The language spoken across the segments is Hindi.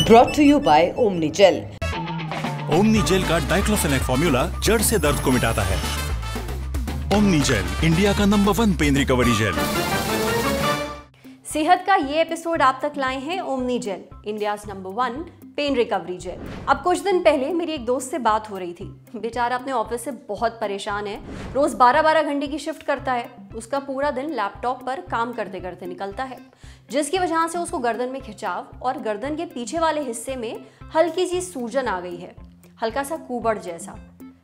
Brought to you by Omni Gel. Omni gel का डाइक्लोफेनेक फॉर्मूला जड़ से दर्द को मिटाता है। ओमनी जेल, इंडिया का नंबर 1 पेन रिकवरी जेल। सेहत का ये एपिसोड आप तक लाए हैं Omni jail, India number 1 pain recovery gel. अब कुछ दिन पहले मेरी एक दोस्त से बात हो रही थी। बेचारा अपने ऑफिस से बहुत परेशान है, रोज 12-12 घंटे की शिफ्ट करता है। उसका पूरा दिन लैपटॉप पर काम करते करते निकलता है, जिसकी वजह से उसको गर्दन में खिंचाव और गर्दन के पीछे वाले हिस्से में हल्की सी सूजन आ गई है, हल्का सा कुबड़ जैसा,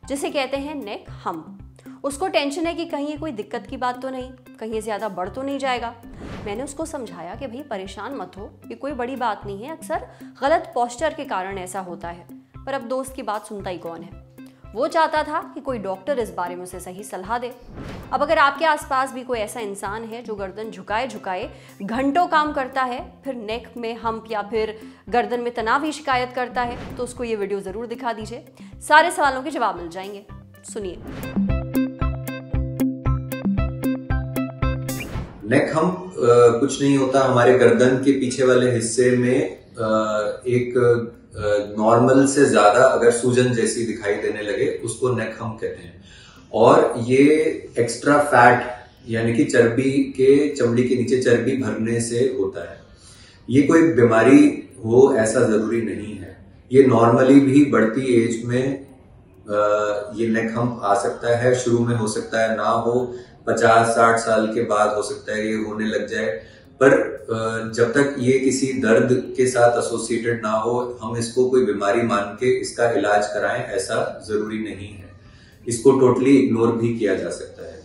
जिसे कहते हैं नेक हम। उसको टेंशन है कि कहीं ये कोई दिक्कत की बात तो नहीं, कहीं ये ज़्यादा बढ़ तो नहीं जाएगा। मैंने उसको समझाया कि भाई परेशान मत हो, ये कोई बड़ी बात नहीं है, अक्सर गलत पोस्चर के कारण ऐसा होता है। पर अब दोस्त की बात सुनता ही कौन है। वो चाहता था कि कोई डॉक्टर इस बारे में उसे सही सलाह दे। अब अगर आपके आसपास भी कोई ऐसा इंसान है जो गर्दन झुकाए झुकाए घंटों काम करता है, फिर नेक में हम्प या फिर गर्दन में तनाव की शिकायत करता है, तो उसको ये वीडियो ज़रूर दिखा दीजिए। सारे सवालों के जवाब मिल जाएंगे। सुनिए। नेक हम्प कुछ नहीं होता, हमारे गर्दन के पीछे वाले हिस्से में एक नॉर्मल से ज्यादा अगर सूजन जैसी दिखाई देने लगे, उसको नेक हम्प कहते हैं। और ये एक्स्ट्रा फैट यानी कि चर्बी के चमड़ी के नीचे चर्बी भरने से होता है। ये कोई बीमारी हो ऐसा जरूरी नहीं है। ये नॉर्मली भी बढ़ती एज में ये नेक हम्प आ सकता है। शुरू में हो सकता है ना हो, 50-60 साल के बाद हो सकता है ये होने लग जाए। पर जब तक ये किसी दर्द के साथ एसोसिएटेड ना हो, हम इसको कोई बीमारी मान के इसका इलाज कराएं ऐसा जरूरी नहीं है। इसको टोटली इग्नोर भी किया जा सकता है।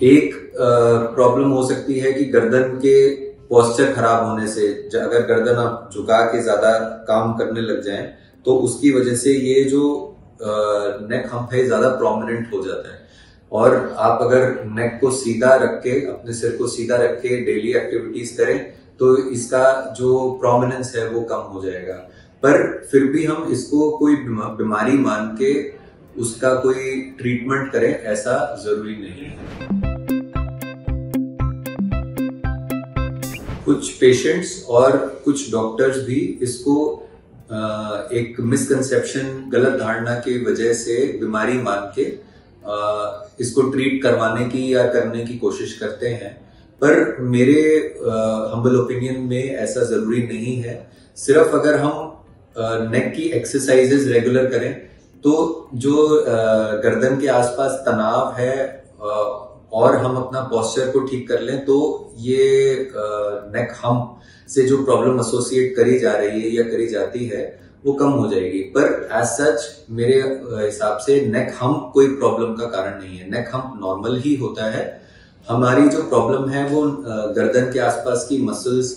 एक प्रॉब्लम हो सकती है कि गर्दन के पोस्चर खराब होने से, अगर गर्दन आप झुका के ज्यादा काम करने लग जाएं, तो उसकी वजह से ये जो नेक हम्प है ज्यादा प्रोमिनेंट हो जाता है। और आप अगर नेक को सीधा रख के, अपने सिर को सीधा रख के डेली एक्टिविटीज करें, तो इसका जो प्रोमिनेंस है वो कम हो जाएगा। पर फिर भी हम इसको कोई बीमारी मान के उसका कोई ट्रीटमेंट करें ऐसा जरूरी नहीं है। कुछ पेशेंट्स और कुछ डॉक्टर्स भी इसको एक मिसकंसेप्शन, गलत धारणा की वजह से बीमारी मान के इसको ट्रीट करवाने की या करने की कोशिश करते हैं। पर मेरे हम्बल ओपिनियन में ऐसा जरूरी नहीं है। सिर्फ अगर हम नेक की एक्सरसाइजेस रेगुलर करें, तो जो गर्दन के आसपास तनाव है और हम अपना पोस्चर को ठीक कर लें, तो ये नेक हम्प से जो प्रॉब्लम एसोसिएट करी जा रही है या करी जाती है वो कम हो जाएगी। पर एज सच मेरे हिसाब से नेक हम्प कोई प्रॉब्लम का कारण नहीं है। नेक हम्प नॉर्मल ही होता है। हमारी जो प्रॉब्लम है वो गर्दन के आसपास की मसल्स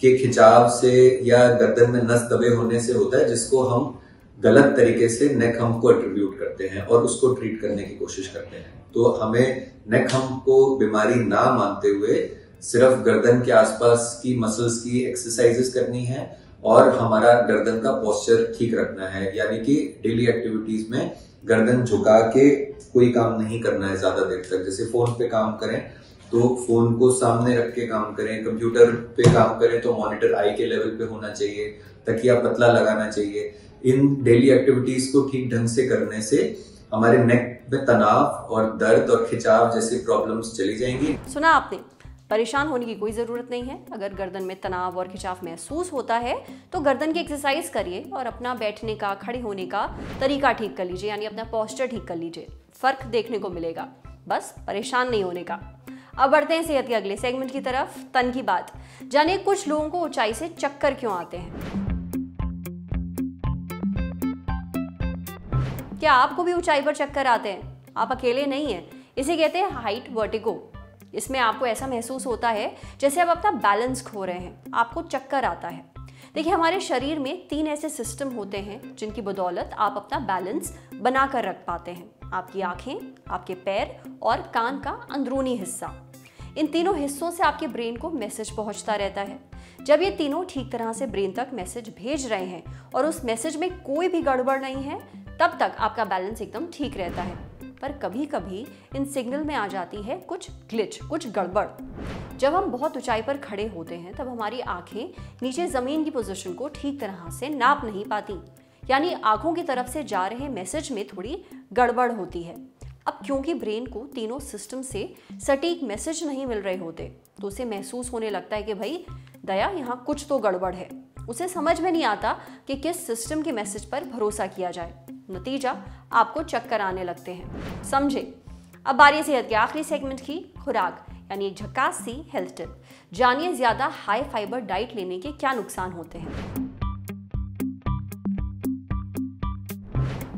के खिंचाव से या गर्दन में नस दबे होने से होता है, जिसको हम गलत तरीके से नेक हम्प को एट्रीब्यूट करते हैं और उसको ट्रीट करने की कोशिश करते हैं। तो हमें नेक हम्प को बीमारी ना मानते हुए सिर्फ गर्दन के आसपास की मसल्स की एक्सरसाइजेस करनी है और हमारा गर्दन का पोस्चर ठीक रखना है। यानी कि डेली एक्टिविटीज में गर्दन झुका के कोई काम नहीं करना है ज्यादा देर तक। जैसे फोन पे काम करें तो फोन को सामने रख के काम करें, कंप्यूटर पे काम करें तो मॉनिटर आई के लेवल पे होना चाहिए, तकिया पतला लगाना चाहिए। इन डेली एक्टिविटीज को ठीक ढंग से करने से हमारे नेक में तनाव और दर्द और खिंचाव जैसी प्रॉब्लम्स चली जाएंगी। सुना आपने, परेशान होने की कोई ज़रूरत नहीं है। अगर गर्दन में तनाव और खिंचाव महसूस होता है तो गर्दन की एक्सरसाइज करिए और अपना बैठने का, खड़े होने का तरीका ठीक कर लीजिए, यानी अपना पोस्चर ठीक कर लीजिए। फ़र्क देखने को मिलेगा, बस परेशान नहीं होने का। अब बढ़ते हैं सेहत के अगले सेगमेंट की तरफ, तन की बात। जानिए कुछ लोगों को ऊंचाई से चक्कर क्यों आते हैं। क्या आपको भी ऊंचाई पर चक्कर आते हैं? आप अकेले नहीं हैं। इसे कहते हैं हाइट वर्टिगो। इसमें आपको ऐसा महसूस होता है जैसे आप अपना बैलेंस खो रहे हैं, आपको चक्कर आता है। देखिए, हमारे शरीर में 3 ऐसे सिस्टम होते हैं जिनकी बदौलत आप अपना बैलेंस बना कर रख पाते हैं। आपकी आंखें, आपके पैर और कान का अंदरूनी हिस्सा। इन तीनों हिस्सों से आपके ब्रेन को मैसेज पहुंचता रहता है। जब ये तीनों ठीक तरह से ब्रेन तक मैसेज भेज रहे हैं और उस मैसेज में कोई भी गड़बड़ नहीं है, तब तक आपका बैलेंस एकदम ठीक रहता है। पर कभी कभी इन सिग्नल में आ जाती है कुछ ग्लिच, कुछ गड़बड़। जब हम बहुत ऊंचाई पर खड़े होते हैं तब हमारी आंखें नीचे जमीन की पोजीशन को ठीक तरह से नाप नहीं पाती, यानी आंखों की तरफ से जा रहे मैसेज में थोड़ी गड़बड़ होती है। अब क्योंकि ब्रेन को तीनों सिस्टम से सटीक मैसेज नहीं मिल रहे होते तो उसे महसूस होने लगता है कि भाई दया, यहाँ कुछ तो गड़बड़ है। उसे समझ में नहीं आता कि किस सिस्टम के मैसेज पर भरोसा किया जाए। नतीजा, आपको चक्कर आने लगते हैं। समझे? अब बारी सेहत के आखिरी सेगमेंट की, खुराक, यानी एक झकास सी हेल्थ टिप। जानिए ज्यादा हाई फाइबर डाइट लेने के क्या नुकसान होते हैं।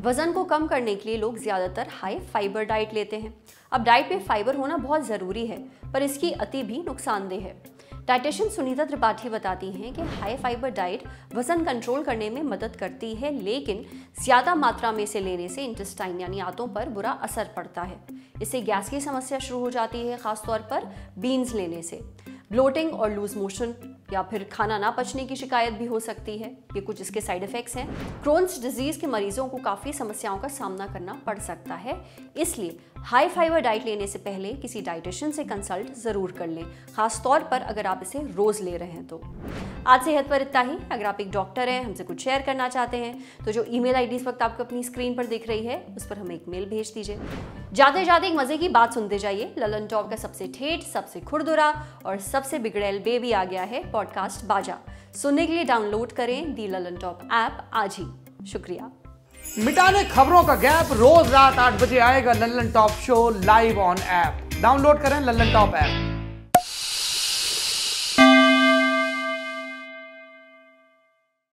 वजन को कम करने के लिए लोग ज़्यादातर हाई फाइबर डाइट लेते हैं। अब डाइट में फाइबर होना बहुत ज़रूरी है, पर इसकी अति भी नुकसानदेह है। डाइटिशियन सुनीता त्रिपाठी बताती हैं कि हाई फाइबर डाइट वजन कंट्रोल करने में मदद करती है, लेकिन ज़्यादा मात्रा में इसे लेने से इंटेस्टाइन यानी आंतों पर बुरा असर पड़ता है। इससे गैस की समस्या शुरू हो जाती है, खासतौर पर बीन्स लेने से। ब्लोटिंग और लूज मोशन या फिर खाना ना पचने की शिकायत भी हो सकती है। ये कुछ इसके साइड इफेक्ट्स हैं। क्रोन्स डिजीज के मरीजों को काफ़ी समस्याओं का सामना करना पड़ सकता है, इसलिए हाई फाइबर डाइट लेने से पहले किसी डाइटिशियन से कंसल्ट ज़रूर कर लें, खासतौर पर अगर आप इसे रोज़ ले रहे हैं तो। आज सेहत पर इतना ही। अगर आप एक डॉक्टर हैं, हमसे कुछ शेयर करना चाहते हैं तो जो ईमेल आईडी इस वक्त आपको अपनी स्क्रीन पर दिख रही है उस पर हमें एक मेल भेज दीजिए। जाते जाते एक मज़े की बात सुनते जाइए। ललन टॉप का सबसे ठेठ, सबसे खुरदुरा और सबसे बिगड़ैल बेबी आ गया है पॉडकास्ट बाजा। सुनने के लिए डाउनलोड करें दी ललन टॉप ऐप आज ही। शुक्रिया। मिटाने खबरों का गैप, रोज रात 8 बजे आएगा Lalan top show live on app. Download करें ललन टॉप ऐप।